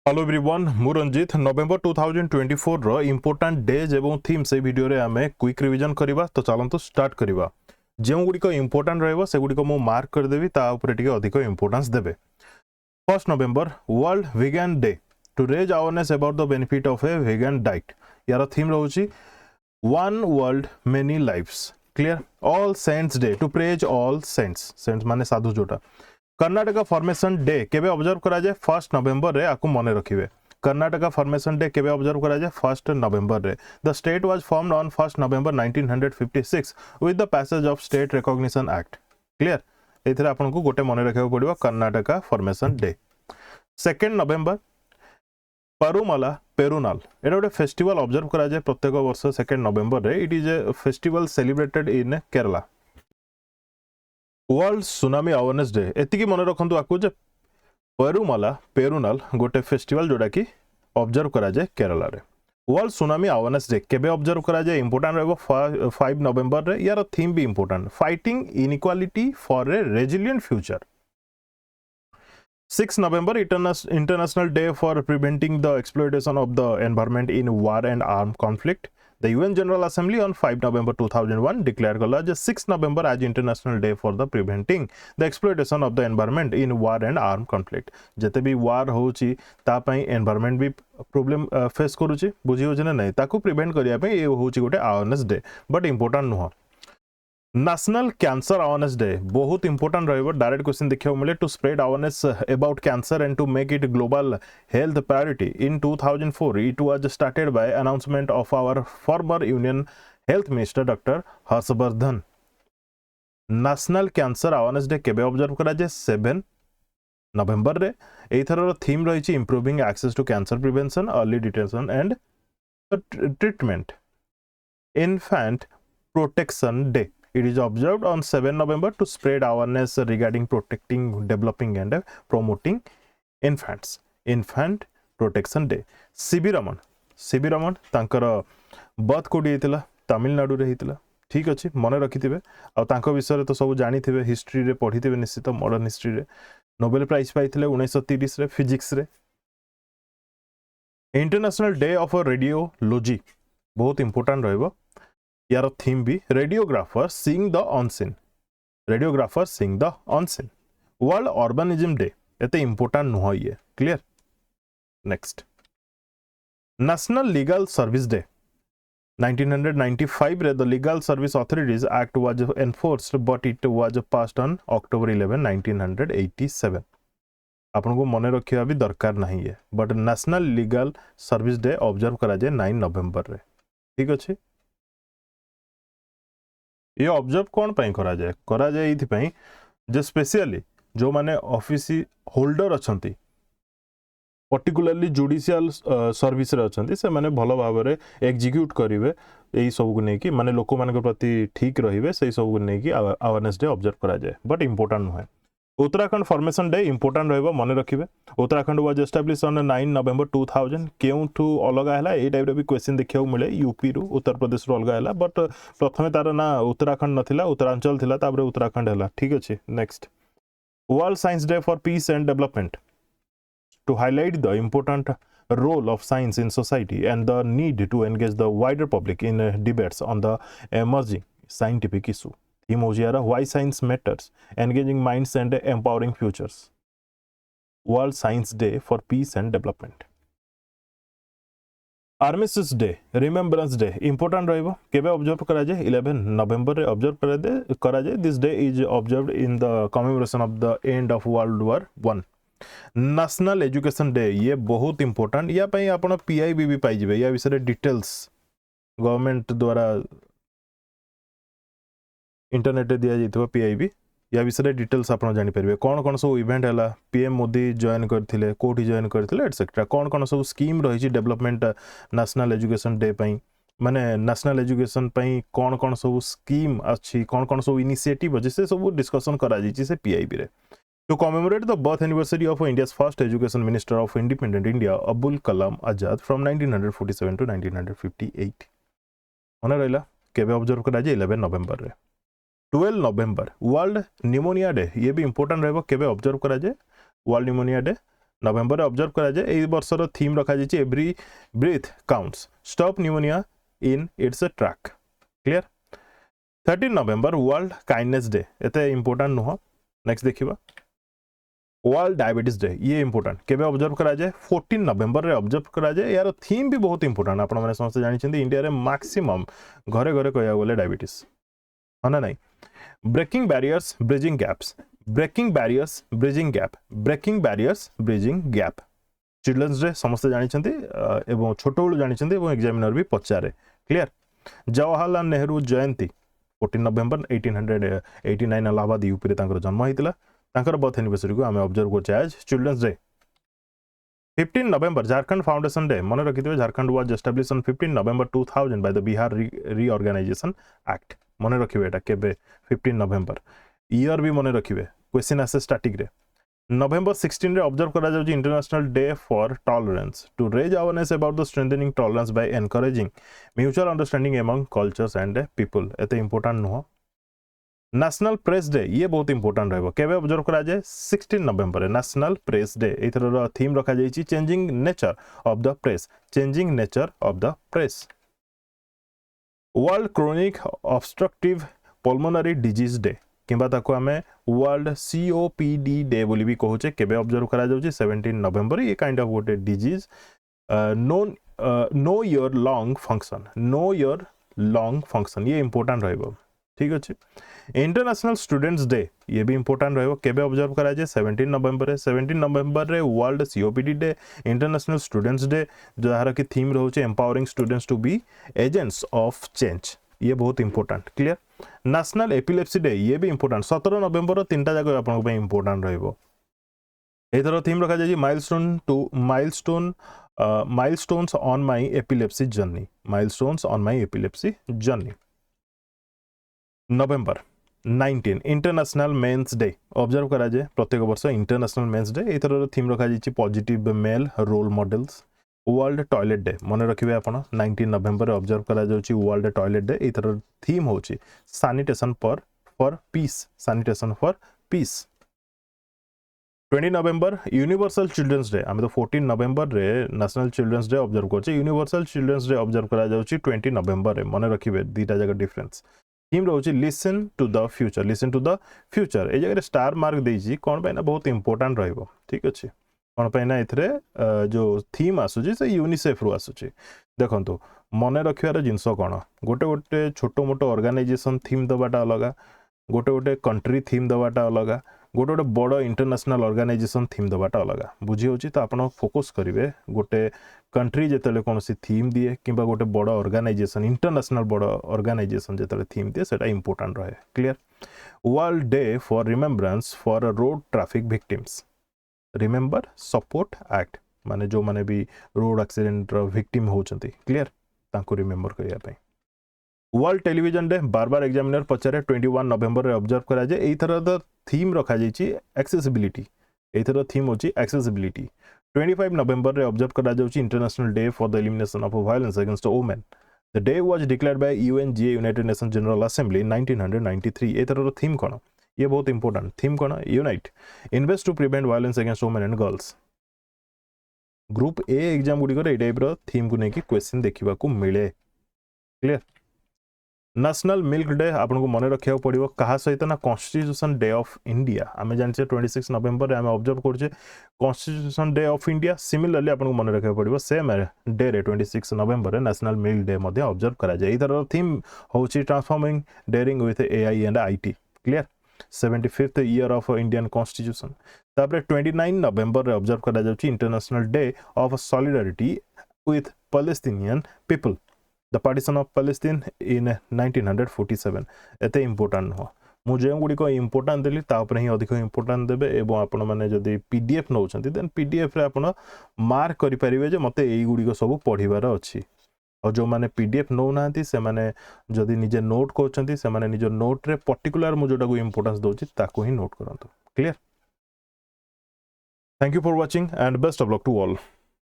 Hello everyone मु रंजित नवेम्बर 2024 रो important days एवं theme से वीडियो रे आमे क्विक रिवीजन करबा तो चलंतु स्टार्ट करबा जेउ गुडी को इंपोर्टेंट रहबो से गुडी को मु मार्क कर देबी ता ऊपर टिके अधिक इंपोर्टेंस देबे। 1 November world vegan day to raise awareness about the benefit of a vegan diet यार थीम रहउची one world many lives clear. All saints day to praise all saints माने साधु जोटा। कर्नाटक फॉर्मेशन डे केबे ऑब्जर्व करा जाए 1 November रे आकु मने रखिबे। कर्नाटक फॉर्मेशन डे केबे ऑब्जर्व करा जाए 1 नवेम्बर रे। The state was formed on 1 November 1956 with the passage of state recognition act clear. एथिरे आपन को गोटे मने रखियो पड़िबो Karnataka formation day. 2 November Parumala Perunnal एटा गोटे फेस्टिवल ऑब्जर्व करा जाए प्रत्येक वर्ष 2 नवेम्बर रे। It is a festival celebrated in Kerala. World tsunami awareness day एतिकी मन रखंतु आकु जे परुमला पेरुनाल गोटे फेस्टिवल जोड़ा कि ऑब्जर्व करा जाए केरला रे। वर्ल्ड सुनामी अवेयरनेस डे केबे ऑब्जर्व करा जाए इंपोर्टेंट रहबो 5 नवेम्बर रे। यार थीम भी important fighting inequality for a resilient future. 6 November international day for preventing the exploitation of the environment in war and arm conflict. The UN General Assembly on 5 November 2001 declared गला जे 6 November as International Day for the Preventing the Exploitation of the Environment in War and Armed Conflict। जते भी वार होची ता पई environment भी problem face करूची बुझी होची ना नहीं ताकू प्रिवेंट करिया पई ए होची गोटे अवेयरनेस डे बट इंपोर्टेंट नुह। नेशनल कैंसर अवेयरनेस डे बहुत इंपोर्टेंट रहिबो। डायरेक्ट क्वेश्चन देखियो मिले to spread awareness about cancer and to make it global health priority in 2004 it was started by announcement of our former union health minister doctor Harsh Vardhan. National cancer awareness day केबे observe करा जे 7 November रे। एथर theme रहिछि improving access to cancer prevention early detection and treatment. Infant protection day it is observed on 7 November to spread awareness regarding protecting, developing and promoting infants. Infant protection day। CB Raman तांकर birth कोडी हेतिला तमिलनाडु रे हेतिला ठीक अछि मने रखिथिबे आ तांको विषय तो सब जानिथिबे हिस्ट्री रे पढिथिबे निश्चित मॉडर्न हिस्ट्री रे। नोबेल प्राइज पाइथिले 1930 रे फिजिक्स रे। इंटरनेशनल डे ऑफ रेडियोलॉजी बहुत इंपोर्टेंट रहइबो। यार थीम भी radiographer seeing the unseen. Radiographer seeing the unseen. World urbanism day एते इंपोर्टेंट नुह ये clear. Next national legal service day 1995 रे the legal service authorities act was enforced but it was passed on October 11 1987। आपन को मने रखिया भी दरकार नहीं है but national legal service day observe करा जाए 9 नवेम्बर रे ठीक अछि। ये ऑब्जर्व कौन पाई करा जाए इथि जे स्पेशली जो माने ऑफिस होल्डर अछंती पर्टिकुलरली जुडिशियल सर्विस रे अछंती से माने भलो भाव रे एग्जीक्यूट करिवे एई सब को नै कि माने लोक मान के प्रति ठीक रहिवे सेई सब को नै कि अवेयरनेस डे ऑब्जर्व करा जाए बट इंपोर्टेंट नुहे। उत्तराखंड फॉर्मेशन डे इंपोर्टेंट रहबो मने रखिबे। उत्तराखंड वाज एस्टैब्लिश्ड ऑन 9 नवेम्बर 2000 केउठु अलगा हला ए टाइप रे भी क्वेश्चन देखियो मिले यूपी रु उत्तर प्रदेश रु अलगा हला बट प्रथमे तार ना उत्तराखंड नथिला उत्तरांचल थिला ताबरे उत्तराखंड हला ठीक अछि। Next world science day for peace and development to highlight the important role of science in society and the need to engage the wider public in debates on the emerging scientific issue। Theme why science matters, engaging minds and empowering futures। World Science Day for Peace and Development। Armistice Day Remembrance Day important रहिबो केबे observe करा जाए 11 नवेम्बर रे observe करा जाए। This day is observed in the commemoration of the end of world war 1। National education day ये बहुत important या पई आपण पीआईबी भी पाई जिवे या विषय डिटेल्स गवर्नमेंट द्वारा इंटरनेट दिया जाइतो पीआईबी या विषय डिटेल्स आपण जानि परबे कोन कोन सब इवेंट हला पीएम मोदी जॉइन करथिले कोठी जॉइन करथिले एटसेट्रा कोन कोन सब स्कीम रही छि डेवलपमेंट नेशनल एजुकेशन डे पई माने नेशनल एजुकेशन पई कोन कोन सब स्कीम अछि कोन कोन सब इनिशिएटिव अछि से सब डिस्कशन करा जाइ छि से पीआईबी रे। To commemorate the birth anniversary of India's first education minister of independent India, Abul Kalam Azad from 1947 to 1958। मने रहला केबे ऑब्जर्व करा जाए 11 नवेम्बर रे। 12 नवेम्बर वर्ल्ड निमोनिया डे ये भी इंपोर्टेंट रहबो केबे ऑब्जर्व करा जाए वर्ल्ड निमोनिया डे नवेम्बर रे ऑब्जर्व करा जाए एई वर्षर थीम रखा जाइए every breath counts stop pneumonia in its track clear 13 November world kindness day एते इंपोर्टेंट नुह नेक्स्ट देखिबा वर्ल्ड डायबिटीज डे ये इंपोर्टेंट केबे ऑब्जर्व करा जाए 14 नवेम्बर रे ऑब्जर्व करा जाए यार थीम भी बहुत इंपोर्टेंट आपण माने समस्त जानि छथि इंडिया रे मैक्सिमम घरे घरे कहया बोले डायबिटीज हना नहीं breaking barriers bridging gaps breaking barriers bridging gap breaking barriers bridging gap children's day समस्त जानि छथि एवं छोटो बेलु जानि छथि एवं एग्जामिनर भी पचारे क्लियर जवाहरलाल नेहरू जयंती 14 नवेम्बर 1889 इलाहाबाद यूपी रे तांकर जन्म होइतिला तांकर बर्थ एनिवर्सरी को आम ऑब्जर्व करछे आज children's day 15 November Jharkhand foundation day मन रखिथिबे Jharkhand was established on 15 November 2000 by the Bihar reorganisation act मन रखिबे एटा केबे 15 नवेम्बर ईयर भी मन रखिबे क्वेश्चन आसे स्टैटिक रे नवेम्बर 16 रे ऑब्जर्व करा जाउची international day for tolerance to raise awareness about the strengthening tolerance by encouraging mutual understanding among cultures and people एते इंपोर्टेंट नुह नेशनल प्रेस डे ये बहुत इंपोर्टेंट रहबो केबे ऑब्जर्व करा जाए 16 नवेम्बर नेशनल प्रेस डे एथर थीम रखा जाइछि changing nature of the press changing nature of the press world chronic obstructive pulmonary disease day किंबा ताको आमे वर्ल्ड COPD डे बोली भी कहूचे केबे ऑब्जर्व करा जाउछि 17 नवेम्बर ये काइंड ऑफ गोटे disease know your long function ये इंपोर्टेंट रहबो ठीक अछि इंटरनेशनल स्टूडेंट्स डे ये भी इंपोर्टेंट रहबो केबे ऑब्जर्व करा जाए 17 नवेम्बर रे world COPD day international students day जहार की थीम रहउचे empowering students to be agents of change ये बहुत important clear national epilepsy day ये भी इंपोर्टेंट 17 नवेम्बर तीनटा जगह आपन पे इंपोर्टेंट रहबो एथर थीम रखा जाय milestones on my epilepsy journey November 19 international men's day observe करा जाए प्रत्येक वर्ष इंटरनेशनल मेंस डे एथर थीम रखा जाय positive male role models world toilet day मन रखिबे आपण 19 नवेम्बर रे ऑब्जर्व करा जाउची वर्ल्ड टॉयलेट डे एथर थीम होची sanitation for peace 20 November universal children's day आमे तो 14 नवेम्बर रे नेशनल चिल्ड्रंस डे ऑब्जर्व करछे यूनिवर्सल चिल्ड्रंस डे ऑब्जर्व करा जाउची 20 नवेम्बर रे मन रखिबे दीटा जगह डिफरेंस थीम रहउची लिसन टू द फ्यूचर ए जगह स्टार मार्क देइची कोन पे ना बहुत इंपोर्टेंट रहइबो ठीक अछि कोन पे ना इथरे जो थीम आसुची से यूनिसेफ रु आसुची देखंतु मने रखियार जिंस कोन गोटे छोटो मोटो ऑर्गेनाइजेशन थीम दबाटा अलगा गोटे कंट्री थीम दबाटा अलगा गोटे बड़ इंटरनेशनल ऑर्गेनाइजेशन थीम दबाटा अलगा बुझी होची तो आपण फोकस करिवे गोटे कंट्री जेतले कोनसी थीम दिए किंबा गोटे बड़ ऑर्गेनाइजेशन इंटरनेशनल बड़ ऑर्गेनाइजेशन जेतले थीम दिए सेटा इंपोर्टेंट रहे clear world day for remembrance for road traffic victims remember support act माने जो माने भी रोड एक्सीडेंट विक्टिम होचंती क्लियर तांको रिमेम्बर करिया पई वर्ल्ड टेलीविजन डे बार एग्जामिनर पचारे 21 नवेम्बर रे ऑब्जर्व करा जाए एथर द थीम रखा जाइछि एक्सेसिबिलिटी एथर थीम होची एक्सेसिबिलिटी 25 नवेम्बर रे ऑब्जर्व करा जाउछि international day for the elimination of violence against women the day was declared by UNGA united nation general assembly in 1993 एथर theme कोन ये बहुत इंपोर्टेंट थीम कोन unite invest to prevent violence against women and girls group A exam गुडी करे ए type रो theme को नेकी क्वेश्चन देखिबा को मिले क्लियर नेशनल मिल्क डे आपन को मन रखिया पड़िबो कहा सहित ना कॉन्स्टिट्यूशन डे ऑफ इंडिया आमे जानछे 26 नवेम्बर रे आमे ऑब्जर्व करछे constitution day of India similarly आपन को मन रखिया पड़िबो सेम डे रे 26 नवेम्बर रे नेशनल मिल्क डे मध्ये ऑब्जर्व करा जाय इधर थीम होची transforming dairying with AI and IT clear 75th year of Indian constitution तापर 29 नवेम्बर रे ऑब्जर्व करा जाउची international day of solidarity with Palestinian people the partition of Palestine in 1947 एते इंपोर्टेंट हो मु जे गुडी को इंपोर्टेंट देली ता ऊपर ही अधिक इंपोर्टेंट देबे एवं आपण माने जदी PDF नउछंती देन PDF रे आपण मार्क करि परिबे जे मते एई गुडी को सब पढिबार अछि और जो माने PDF नौ नांती से माने जदी निजे नोट करछंती से माने निजो नोट रे पर्टिकुलर मु जोटा को इंपोर्टेंस दोछि ताको ही नोट करंतु clear thank you for watching and best of luck to all